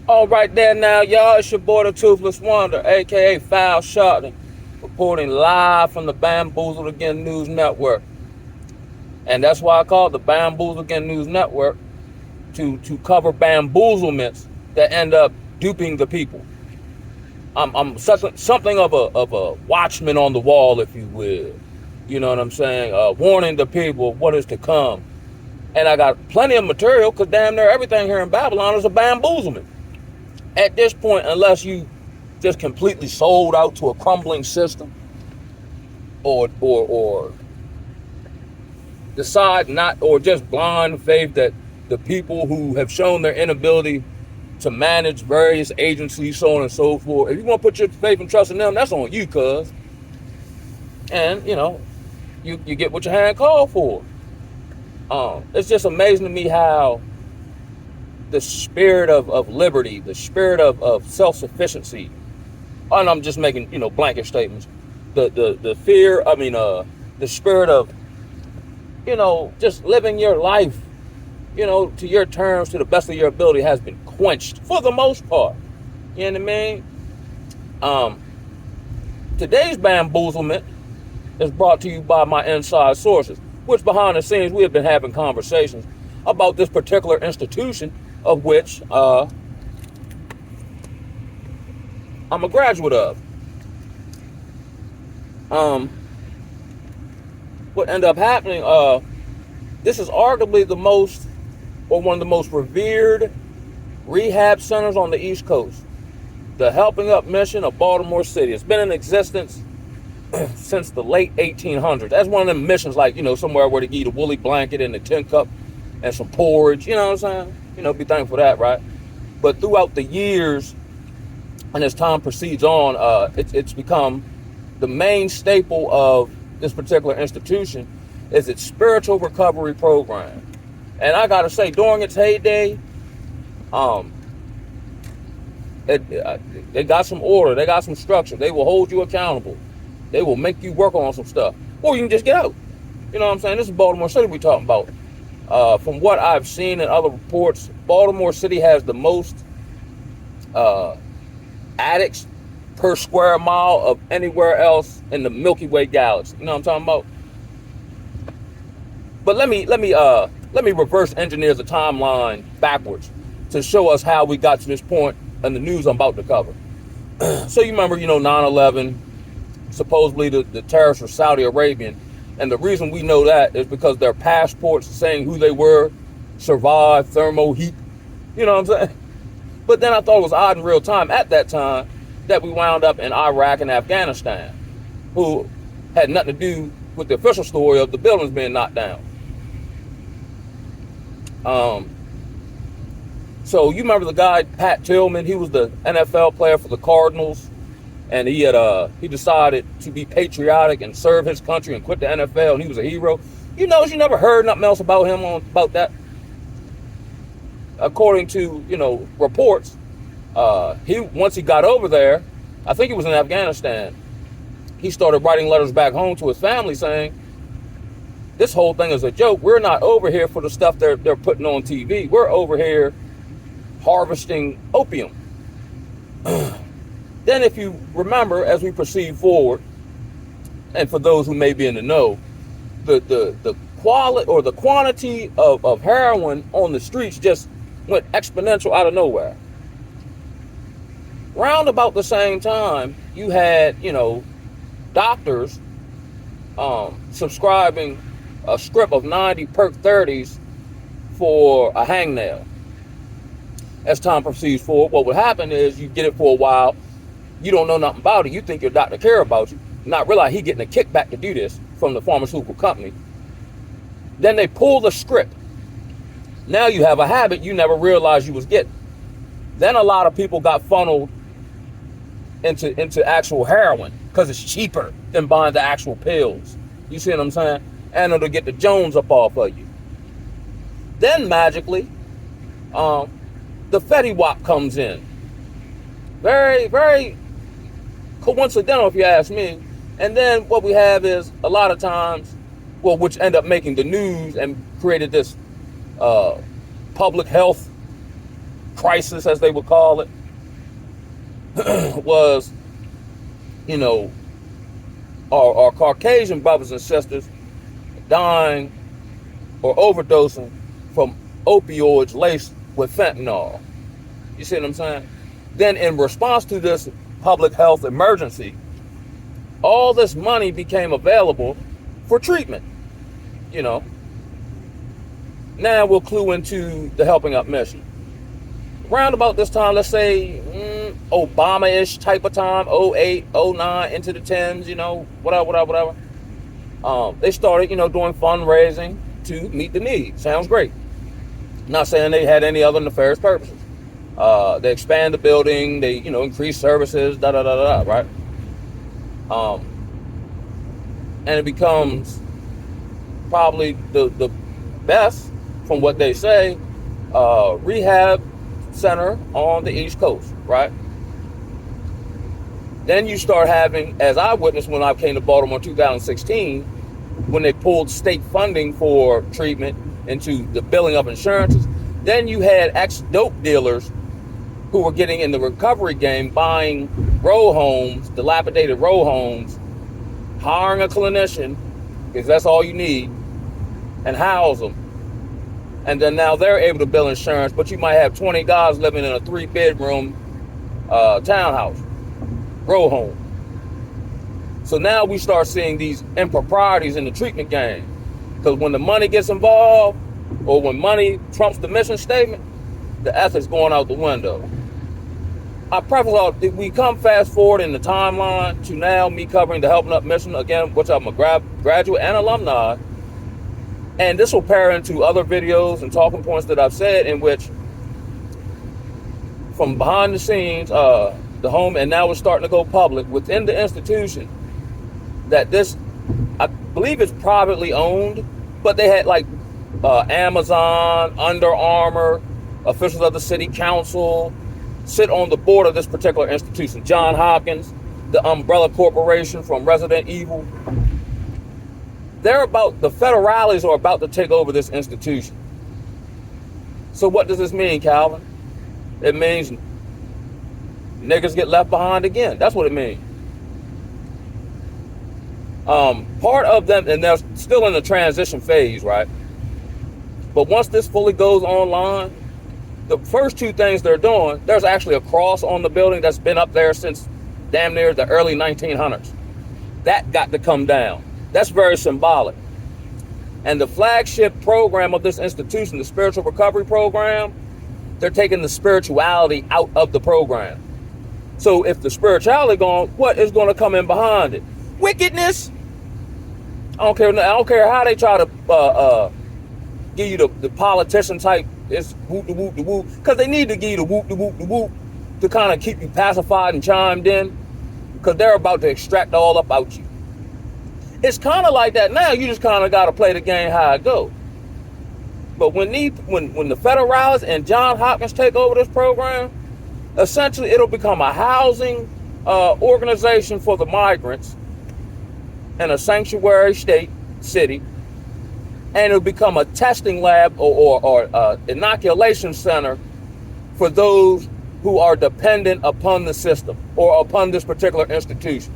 All right there now, y'all. It's your boy, the Toothless Wonder, aka Foul Shotton, reporting live from the Bamboozled Again News Network. And that's why I call it the Bamboozled Again News Network, to cover bamboozlements that end up duping the people. I'm something of a watchman on the wall, if you will. You know what I'm saying? Warning the people of what is to come. And I got plenty of material, because damn near everything here in Babylon is a bamboozlement. At this point, unless you just completely sold out to a crumbling system, or decide not, or just blind faith that the people who have shown their inability to manage various agencies, so on and so forth, if you want to put your faith and trust in them, that's on you, cuz. And, you get what your hand called for. It's just amazing to me how the spirit of liberty, the spirit of self-sufficiency, and I'm just making, blanket statements, the fear, the spirit of, just living your life, to your terms, to the best of your ability, has been quenched for the most part. You know what I mean? Today's bamboozlement is brought to you by my inside sources, which behind the scenes we have been having conversations about this particular institution, of which I'm a graduate of. What ended up happening, this is arguably the most, or one of the most revered rehab centers on the East Coast. The Helping Up Mission of Baltimore City. It's been in existence since the late 1800s. That's one of them missions, like, somewhere where they give you the woolly blanket and the tin cup and some porridge, you know what I'm saying? Be thankful for that, right? But throughout the years, and as time proceeds on, it's become the main staple of this particular institution is its spiritual recovery program. And I gotta say, during its heyday, they got some order, they got some structure. They will hold you accountable. They will make you work on some stuff, or you can just get out. You know what I'm saying? This is Baltimore City we're talking about. From what I've seen in other reports, Baltimore City has the most addicts per square mile of anywhere else in the Milky Way galaxy. You know what I'm talking about? But let me reverse engineer the timeline backwards to show us how we got to this point in the news I'm about to cover. So you remember, 9/11, supposedly the terrorists were Saudi Arabian. And the reason we know that is because their passports saying who they were survived thermal heat. You know what I'm saying? But then I thought it was odd in real time at that time that we wound up in Iraq and Afghanistan, who had nothing to do with the official story of the buildings being knocked down. So you remember the guy, Pat Tillman? He was the NFL player for the Cardinals. And he decided to be patriotic and serve his country and quit the NFL, and he was a hero. You never heard nothing else about him about that. According to, reports, once he got over there, I think he was in Afghanistan, he started writing letters back home to his family saying, this whole thing is a joke. We're not over here for the stuff they're putting on TV. We're over here harvesting opium. Then if you remember, as we proceed forward, and for those who may be in the know, the quality or the quantity of heroin on the streets just went exponential out of nowhere. Round about the same time, you had, doctors subscribing a script of 90 perk 30s for a hangnail. As time proceeds forward, what would happen is you get it for a while. You don't know nothing about it. You think your doctor care about you. Not realize he getting a kickback to do this from the pharmaceutical company. Then they pull the script. Now you have a habit you never realized you was getting. Then a lot of people got funneled into actual heroin because it's cheaper than buying the actual pills. You see what I'm saying? And it'll get the Jones up off of you. Then magically, the Fetty Wap comes in. Very, very coincidental, if you ask me. And then what we have is a lot of times, which end up making the news and created this public health crisis, as they would call it, was, you know, our Caucasian brothers and sisters dying or overdosing from opioids laced with fentanyl. You see what I'm saying? Then in response to this public health emergency, all this money became available for treatment, you know. Now we'll clue into the helping up mission. Around about this time, let's say Obama-ish type of time, 08, 09, into the 10s, you know, whatever. They started, you know, doing fundraising to meet the needs. Sounds great. Not saying they had any other nefarious purposes. They expand the building, they, you know, increase services, right? And it becomes probably the best, from what they say, rehab center on the East Coast, right? Then you start having, as I witnessed when I came to Baltimore in 2016, when they pulled state funding for treatment into the billing of insurances, then you had ex-dope dealers who were getting in the recovery game, buying row homes, dilapidated row homes, hiring a clinician, because that's all you need, and house them. And then now they're able to bill insurance, but you might have 20 guys living in a 3-bedroom townhouse, row home. So now we start seeing these improprieties in the treatment game. Because when the money gets involved, or when money trumps the mission statement, the ethics going out the window. I preface all, we come fast forward in the timeline to now me covering the Helping Up mission, again, which I'm a graduate and alumni. And this will pair into other videos and talking points that I've said, in which, from behind the scenes, the home, and now it's starting to go public within the institution, that this, I believe it's privately owned, but they had like Amazon, Under Armour, officials of the city council sit on the board of this particular institution. John Hopkins, the umbrella corporation from Resident Evil. The federales are about to take over this institution. So what does this mean, Calvin? It means niggas get left behind again. That's what it means. Part of them, and they're still in the transition phase, right? But once this fully goes online, the first two things they're doing, there's actually a cross on the building that's been up there since damn near the early 1900s. That got to come down. That's very symbolic. And the flagship program of this institution, the spiritual recovery program, they're taking the spirituality out of the program. So if the spirituality gone, what is going to come in behind it? Wickedness. I don't care how they try to give you the politician type, it's whoop de whoop de whoop, because they need to give you the whoop de whoop de whoop to kind of keep you pacified and chimed in, because they're about to extract all up out you. It's kind of like that now. You just kind of got to play the game how it goes. But when the federales and John Hopkins take over this program, essentially it'll become a housing organization for the migrants and a sanctuary city, and it'll become a testing lab or inoculation center for those who are dependent upon the system or upon this particular institution.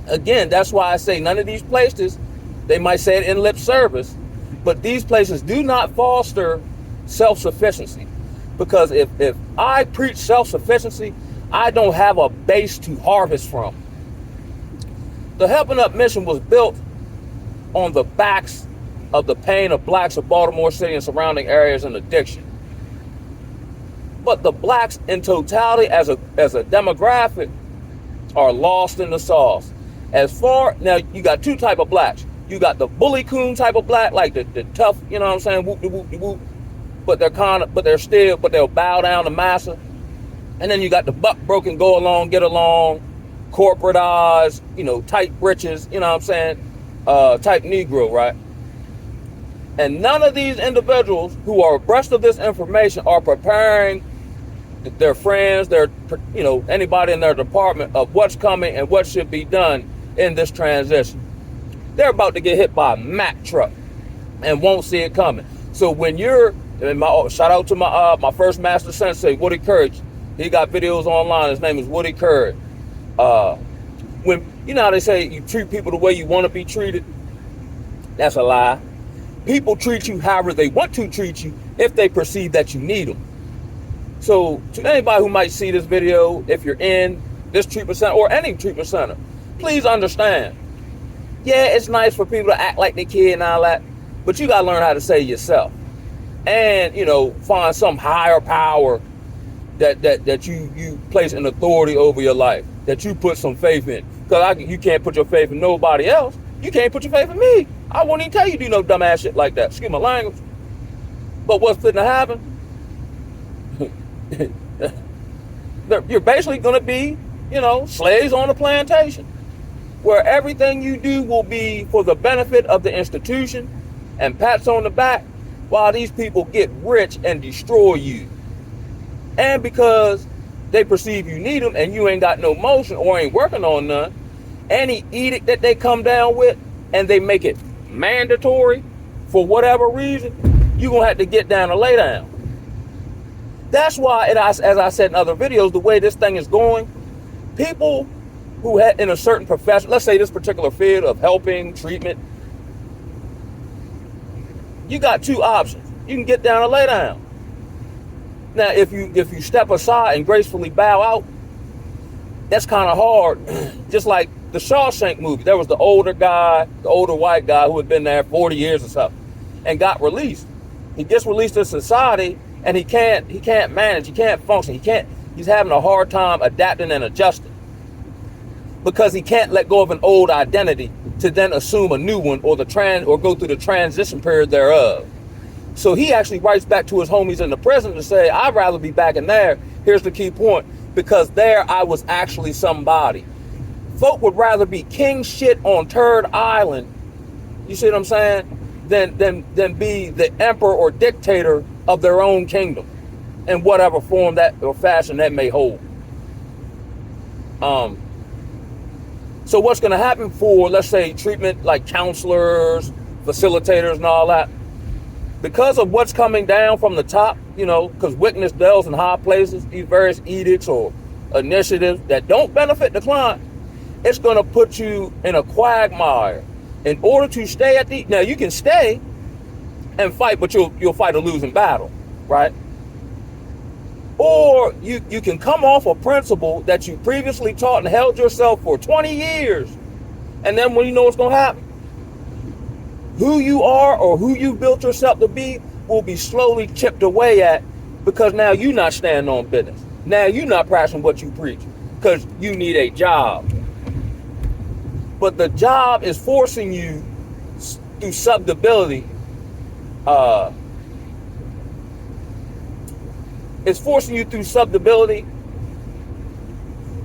Again, that's why I say none of these places, they might say it in lip service, but these places do not foster self-sufficiency. Because if I preach self-sufficiency, I don't have a base to harvest from. The Helping Up mission was built on the backs of the pain of blacks of Baltimore City and surrounding areas in addiction. But the blacks in totality as a demographic are lost in the sauce. Now you got two type of blacks. You got the bully coon type of black, like the tough, you know what I'm saying, whoop de whoop de whoop. But they'll bow down to massa. And then you got the buck broken, go along, get along, corporatized, you know, tight britches, you know what I'm saying, type Negro, right? And none of these individuals who are abreast of this information are preparing their friends, anybody in their department of what's coming and what should be done in this transition. They're about to get hit by a Mack truck and won't see it coming. So when you're And shout out to my first master sensei, Woody Courage. He got videos online. His name is Woody Courage. When you know how they say you treat people the way you want to be treated, that's a lie. People treat you however they want to treat you if they perceive that you need them. So to anybody who might see this video, if you're in this treatment center or any treatment center, please understand. Yeah, it's nice for people to act like they kid and all that, but you gotta learn how to say yourself. And find some higher power that you place an authority over your life, that you put some faith in. Because you can't put your faith in nobody else. You can't put your faith in me. I wouldn't even tell you to do no dumbass shit like that. Excuse my language. But what's fitting to happen? You're basically going to be, slaves on a plantation, where everything you do will be for the benefit of the institution and pats on the back, while these people get rich and destroy you. And because they perceive you need them and you ain't got no motion or ain't working on none, any edict that they come down with and they make it mandatory for whatever reason, you're going to have to get down and lay down. That's why, as I said in other videos, the way this thing is going, people who had in a certain profession, let's say this particular field of helping, treatment, you got two options. You can get down and lay down. Now, if you step aside and gracefully bow out, that's kind of hard. Just like the Shawshank movie, there was the older white guy who had been there 40 years or something and got released. He gets released to society and he can't manage, he can't function, he's having a hard time adapting and adjusting because he can't let go of an old identity to then assume a new one or go through the transition period thereof. So he actually writes back to his homies in the prison to say, I'd rather be back in there. Here's the key point. Because there I was actually somebody. Folk would rather be king shit on Turd Island, you see what I'm saying, than be the emperor or dictator of their own kingdom in whatever form that or fashion that may hold. So what's going to happen for, let's say, treatment like counselors, facilitators and all that, because of what's coming down from the top, because witness dwells in high places, these various edicts or initiatives that don't benefit the client, it's going to put you in a quagmire. In order to stay now you can stay and fight, but you'll fight a losing battle, right? Or you can come off a principle that you previously taught and held yourself for 20 years. And then when you know what's going to happen, who you are or who you built yourself to be will be slowly chipped away at because now you're not standing on business. Now you're not practicing what you preach because you need a job. But the job is forcing you through subdebility. It's forcing you through subdebility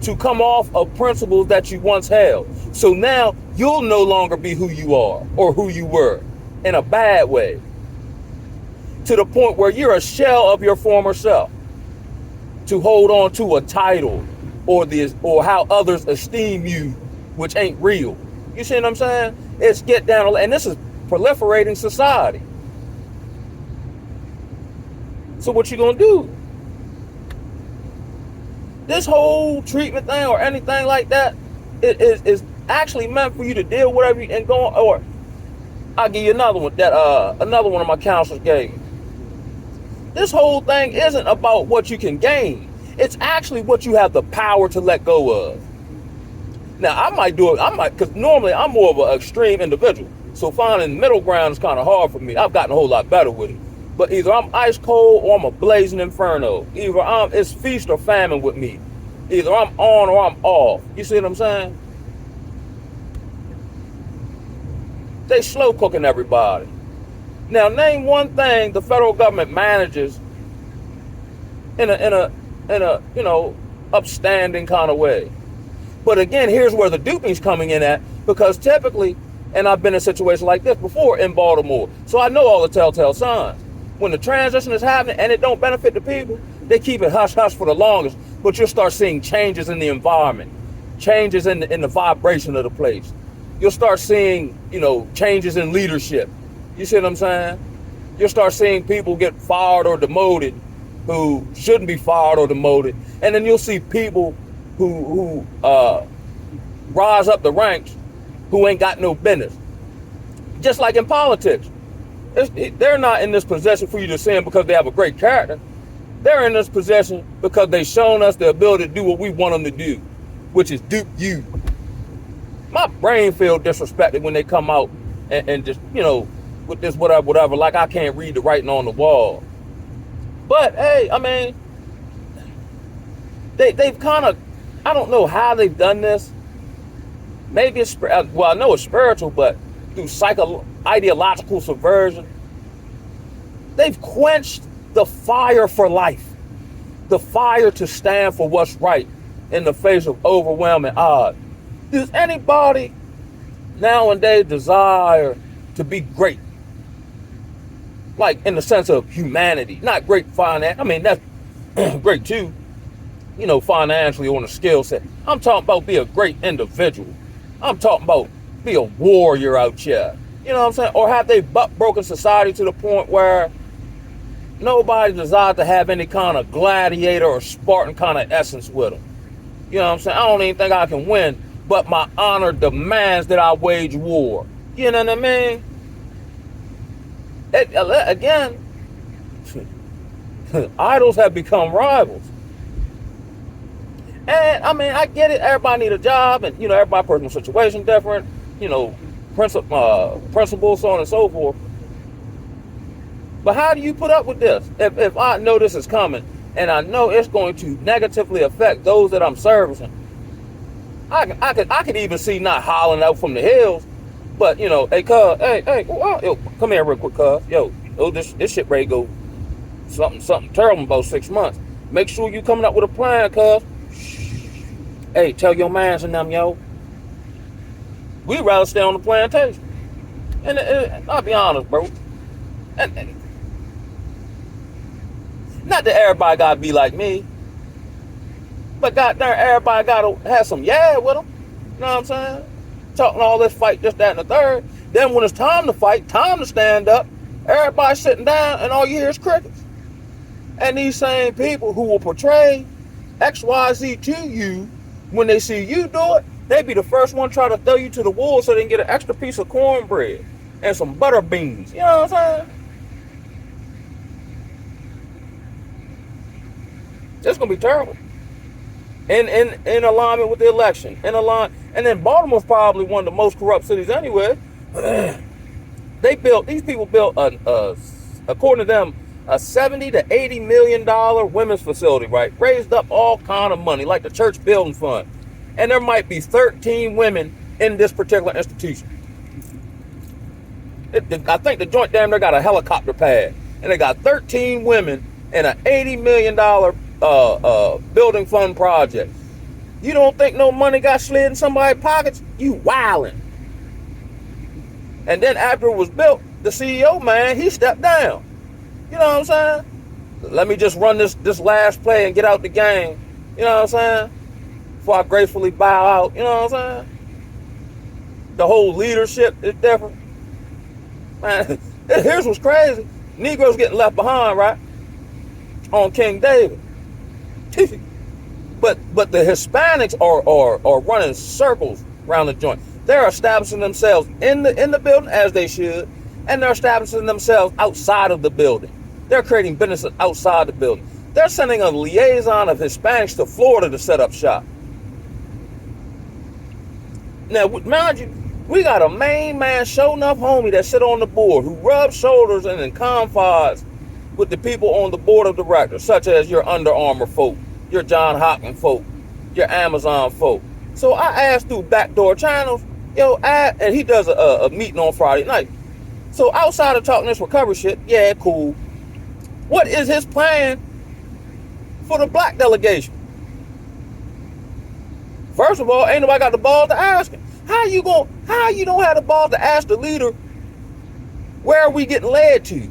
to come off of principles that you once held. So now you'll no longer be who you are or who you were in a bad way, to the point where you're a shell of your former self to hold on to a title or how others esteem you, which ain't real. You see what I'm saying? It's get down, and this is proliferating society. So what you gonna do? This whole treatment thing or anything like that is actually meant for you to deal with whatever and go on. Or I'll give you another one that another one of my counselors gave me. This whole thing isn't about what you can gain. It's actually what you have the power to let go of. Now I might do it. Because normally I'm more of an extreme individual. So finding middle ground is kind of hard for me. I've gotten a whole lot better with it. But either I'm ice cold or I'm a blazing inferno. Either it's feast or famine with me. Either I'm on or I'm off. You see what I'm saying? They slow cooking everybody. Now name one thing the federal government manages in a upstanding kind of way. But again, here's where the duping's coming in at, because typically, and I've been in a situation like this before in Baltimore, so I know all the telltale signs. When the transition is happening and it don't benefit the people, they keep it hush-hush for the longest, but you'll start seeing changes in the environment, changes in the vibration of the place. You'll start seeing, changes in leadership. You see what I'm saying? You'll start seeing people get fired or demoted who shouldn't be fired or demoted. And then you'll see people who rise up the ranks who ain't got no business. Just like in politics. They're not in this position for you to see them because they have a great character. They're in this position because they've shown us the ability to do what we want them to do, which is dupe you. My brain feels disrespected when they come out and just, with this whatever, like I can't read the writing on the wall. But hey, I mean, they've kind of, I don't know how they've done this. Maybe it's, well, I know it's spiritual, but through ideological subversion, they've quenched the fire for life, the fire to stand for what's right in the face of overwhelming odds. Does anybody nowadays desire to be great? Like in the sense of humanity, not great finance. I mean, that's great too, financially on a skill set. I'm talking about be a great individual. I'm talking about be a warrior out here. You know what I'm saying? Or have they broken society to the point where nobody desires to have any kind of gladiator or Spartan kind of essence with them? You know what I'm saying? I don't even think I can win, but my honor demands that I wage war. You know what I mean? Again, idols have become rivals. And I mean, I get it. Everybody need a job, and everybody's personal situation different. Principles, so on and so forth. But how do you put up with this? If I know this is coming, and I know it's going to negatively affect those that I'm servicing, I could even see not hollering out from the hills, but hey, cuz, hey, yo, come here real quick, cuz, this shit ready to go something terrible in about 6 months. Make sure you coming up with a plan, cuz. Hey, tell your mans and them, we'd rather stay on the plantation. And I'll be honest, bro. And not that everybody gotta be like me, but goddamn, everybody gotta have some with them. You know what I'm saying? Talking all this fight, this, that, and the third. Then when it's time to fight, time to stand up, everybody's sitting down and all you hear is crickets. And these same people who will portray XYZ to you, when they see you do it, they be the first one try to throw you to the wolves so they can get an extra piece of cornbread and some butter beans. You know what I'm saying? It's gonna be terrible. In alignment with the election. And then Baltimore's probably one of the most corrupt cities anyway. These people built according to them, a $70 to $80 million women's facility, right? Raised up all kind of money, like the church building fund. And there might be 13 women in this particular institution. I think the joint damn near got a helicopter pad. And they got 13 women in an $80 million building fund project. You don't think no money got slid in somebody's pockets? You wildin'. And then after it was built, the CEO, man, he stepped down. You know what I'm saying? Let me just run this last play and get out the game. You know what I'm saying? Before I gracefully bow out. You know what I'm saying? The whole leadership is different. Man, here's what's crazy. Negroes getting left behind, right? On King David. But the Hispanics are running circles around the joint. They're establishing themselves in the building as they should, and they're establishing themselves outside of the building. They're creating businesses outside the building. They're sending a liaison of Hispanics to Florida to set up shop. Now, mind you, we got a main man, show enough homie that sit on the board who rubs shoulders and in confides with the people on the board of directors, such as your Under Armour folk, your John Hopkins folk, your Amazon folk. So I asked through backdoor channels, and he does a meeting on Friday night. So outside of talking this recovery shit, yeah, cool. What is his plan for the black delegation? First of all, ain't nobody got the balls to ask him. How you don't have the balls to ask the leader where are we getting led to?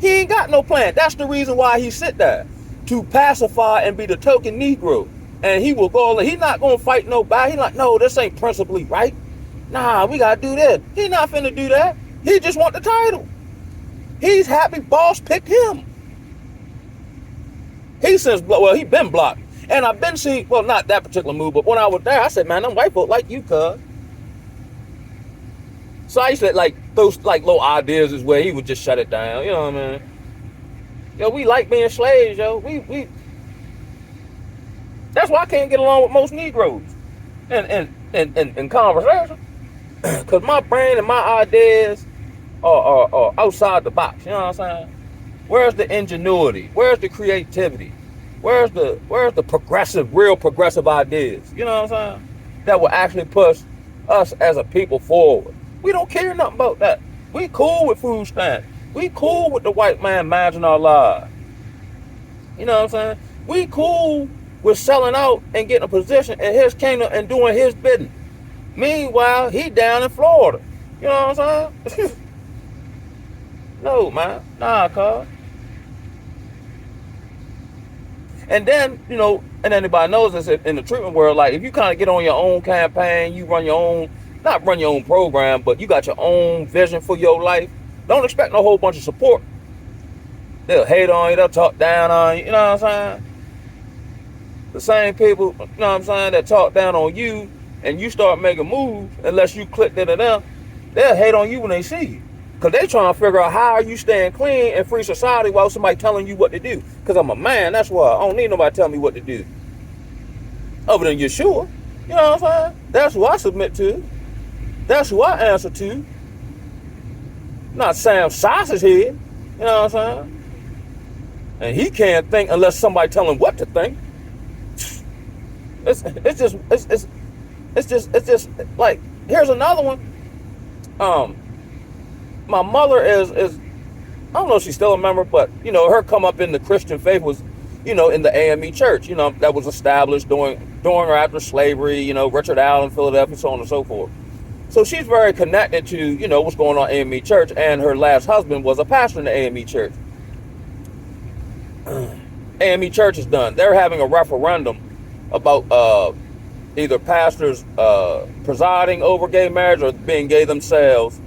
He ain't got no plan. That's the reason why he sit there, to pacify and be the token Negro. And he will go, he's not going to fight nobody. He's like, no, this ain't principally right. Nah, we got to do this. He not finna do that. He just want the title. He's happy boss picked him. He says, well, he been blocked. And I've been seeing, well, not that particular move, but when I was there, I said, man, them white folk like you, cuz. So I used to like those like little ideas is where he would just shut it down. You know what I mean? Yo, we like being slaves, yo. We that's why I can't get along with most Negroes in conversation. Cause my brain and my ideas are outside the box. You know what I'm saying? Where's the ingenuity? Where's the creativity? Where's the real progressive ideas? You know what I'm saying? That will actually push us as a people forward. We don't care nothing about that. We cool with food stamps. We cool with the white man managing our lives. You know what I'm saying? We cool with selling out and getting a position in his kingdom and doing his bidding. Meanwhile, he down in Florida. You know what I'm saying? No, man. Nah, cuz. And then, you know, and anybody knows this in the treatment world, like if you kind of get on your own campaign, you run your own, not run your own program, but you got your own vision for your life, don't expect no whole bunch of support. They'll hate on you, they'll talk down on you, you know what I'm saying? The same people, you know what I'm saying, that talk down on you and you start making moves, unless you click into them, they'll hate on you when they see you. Because they trying to figure out how are you staying clean in free society while somebody telling you what to do. Because I'm a man, that's why. I don't need nobody telling me what to do. Other than Yeshua. You know what I'm saying? That's who I submit to. That's who I answer to. Not Sam Sausage Head. You know what I'm saying? And he can't think unless somebody tell him what to think. It's just like, here's another one. My mother is I don't know if she's still a member, but you know, her come up in the Christian faith was, you know, in the AME church, you know, that was established during or after slavery, you know, Richard Allen, Philadelphia, so on and so forth. So she's very connected to, you know, what's going on in AME church, and her last husband was a pastor in the AME church. AME church is done. They're having a referendum about either pastors presiding over gay marriage or being gay themselves.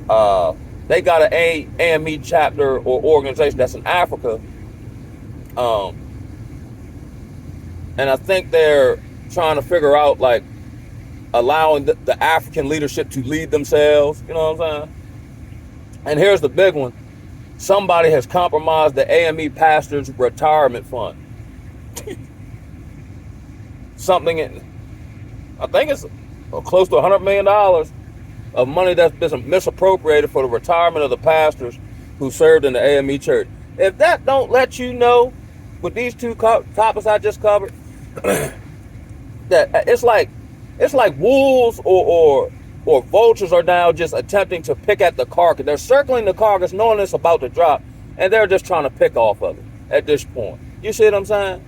They got an AME chapter or organization that's in Africa. And I think they're trying to figure out, like, allowing the African leadership to lead themselves. You know what I'm saying? And here's the big one. Somebody has compromised the AME pastor's retirement fund. Something, I think it's close to $100 million of money that's been misappropriated for the retirement of the pastors who served in the AME church. If that don't let you know, with these two topics I just covered, that it's like wolves or vultures are now just attempting to pick at the carcass. They're circling the carcass knowing it's about to drop, and they're just trying to pick off of it at this point. You see what I'm saying?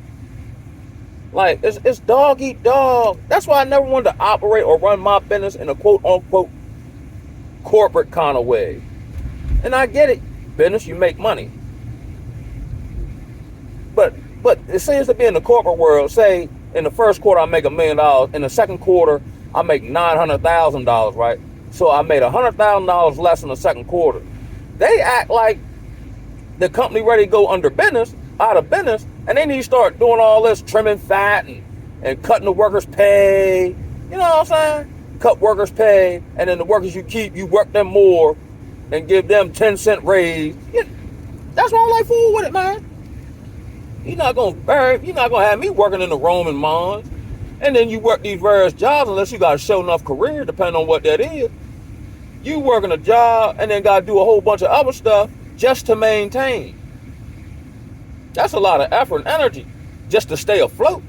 Like, it's dog eat dog. That's why I never wanted to operate or run my business in a quote-unquote corporate kind of way. And I get it. Business, you make money. But it seems to be in the corporate world, say, in the first quarter I make $1 million. In the second quarter, I make $900,000, right? So I made $100,000 less in the second quarter. They act like the company ready to go out of business, and they need to start doing all this trimming fat and cutting the workers' pay. You know what I'm saying? Cut workers' pay, and then the workers you keep, you work them more and give them 10-cent raise. That's why I'm like, fool with it, man. You're not gonna have me working in the Roman mines, and then you work these various jobs unless you got a show enough career, depending on what that is. You working a job and then got to do a whole bunch of other stuff just to maintain. That's a lot of effort and energy just to stay afloat.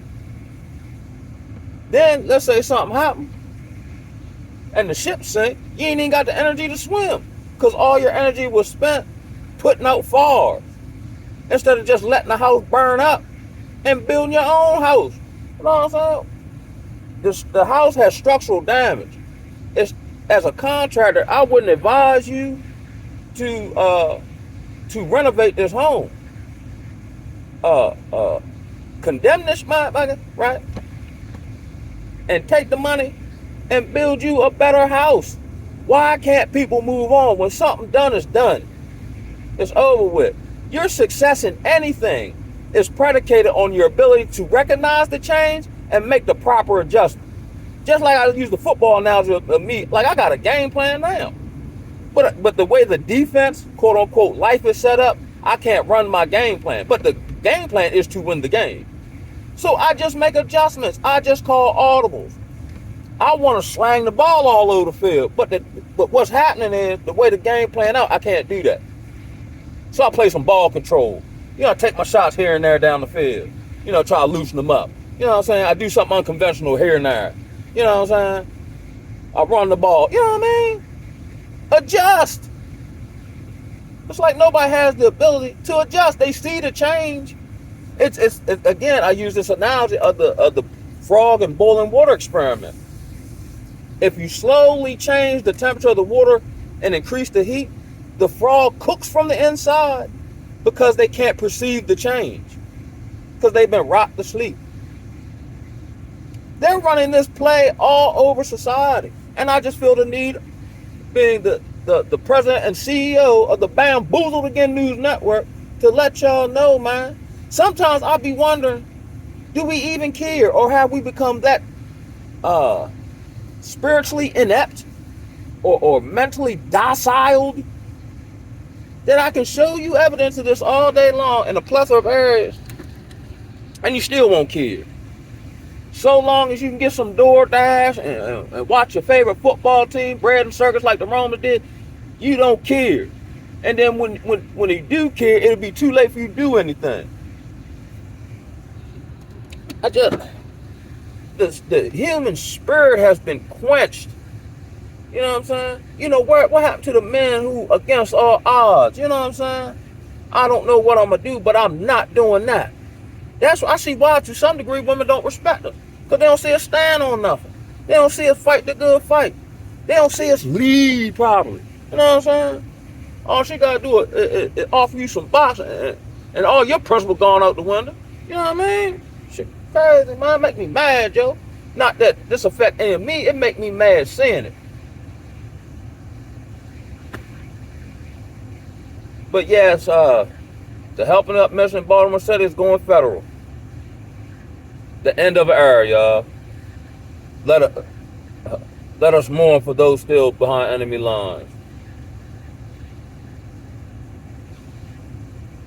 Then let's say something happened and the ship sank. You ain't even got the energy to swim because all your energy was spent putting out fires instead of just letting the house burn up and building your own house. You know what I'm saying? The house has structural damage. As a contractor, I wouldn't advise you to renovate this home. Condemn this motherfucker, right? And take the money and build you a better house. Why can't people move on when something done is done? It's over with. Your success in anything is predicated on your ability to recognize the change and make the proper adjustment. Just like I use the football analogy of me, like I got a game plan now. But the way the defense, quote unquote, life is set up, I can't run my game plan. But the game plan is to win the game. So I just make adjustments. I just call audibles. I want to slang the ball all over the field. But what's happening is the way the game plan out, I can't do that. So I play some ball control. I take my shots here and there down the field. Try to loosen them up. You know what I'm saying? I do something unconventional here and there. You know what I'm saying? I run the ball. You know what I mean? Adjust. It's like nobody has the ability to adjust. They see the change. It's again, I use this analogy of the frog and boiling water experiment. If you slowly change the temperature of the water and increase the heat, the frog cooks from the inside because they can't perceive the change, because they've been rocked to sleep. They're running this play all over society. And I just feel the need, being the president and CEO of the Bamboozled Again News Network, to let y'all know, man. Sometimes I'll be wondering, do we even care, or have we become that spiritually inept or mentally docile that I can show you evidence of this all day long in a plethora of areas and you still won't care? So long as you can get some DoorDash and watch your favorite football team, bread and circus like the Romans did, you don't care. And then when you do care, it'll be too late for you to do anything. The human spirit has been quenched. You know what I'm saying? What happened to the men who, against all odds? You know what I'm saying? I don't know what I'm going to do, but I'm not doing that. That's why I see why, to some degree, women don't respect us. Because they don't see us stand on nothing. They don't see us fight the good fight. They don't see us lead properly. You know what I'm saying? All she got to do is offer you some boxing, and all your principles gone out the window. You know what I mean? Shit crazy, man. Make me mad, Joe. Not that this affect any of me. It make me mad seeing it. But yes, the Helping Up mission in Baltimore City is going federal. The end of an era, y'all. Let us mourn for those still behind enemy lines.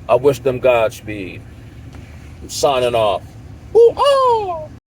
I wish them Godspeed. I'm signing off. Ooh, oh!